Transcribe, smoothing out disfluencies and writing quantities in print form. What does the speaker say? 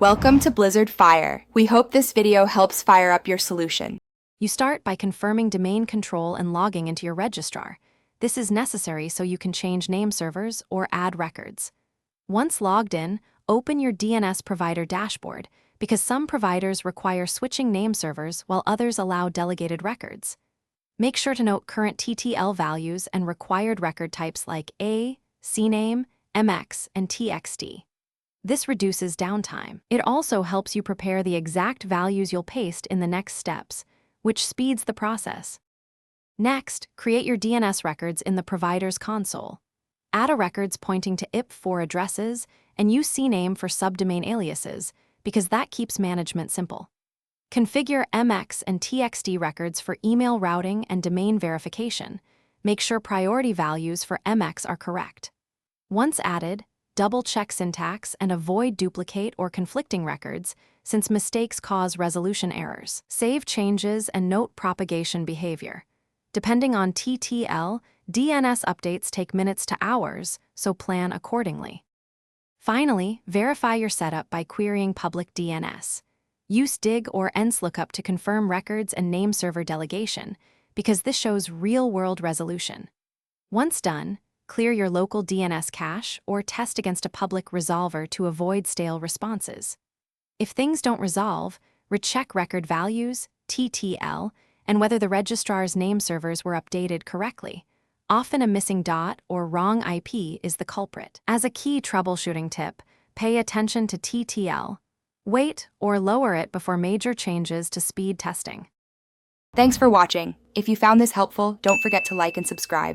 Welcome to Blizzard Fire. We hope this video helps fire up your solution. You start by confirming domain control and logging into your registrar. This is necessary so you can change name servers or add records. Once logged in, open your DNS provider dashboard because some providers require switching name servers while others allow delegated records. Make sure to note current TTL values and required record types like A, CNAME, MX, and TXT. This reduces downtime. It also helps you prepare the exact values you'll paste in the next steps, which speeds the process. Next, create your DNS records in the provider's console. Add a records pointing to IP4 addresses and use CNAME for subdomain aliases because that keeps management simple. Configure MX and TXT records for email routing and domain verification. Make sure priority values for MX are correct. Once added, double-check syntax and avoid duplicate or conflicting records, since mistakes cause resolution errors. Save changes and note propagation behavior. Depending on TTL, DNS updates take minutes to hours, so plan accordingly. Finally, verify your setup by querying public DNS. Use DIG or ENS-lookup to confirm records and name server delegation, because this shows real-world resolution. Once done, clear your local DNS cache or test against a public resolver to avoid stale responses. If things don't resolve, recheck record values, TTL, and whether the registrar's name servers were updated correctly. Often a missing dot or wrong IP is the culprit. As a key troubleshooting tip, pay attention to TTL. Wait or lower it before major changes to speed testing. Thanks for watching. If you found this helpful, don't forget to like and subscribe.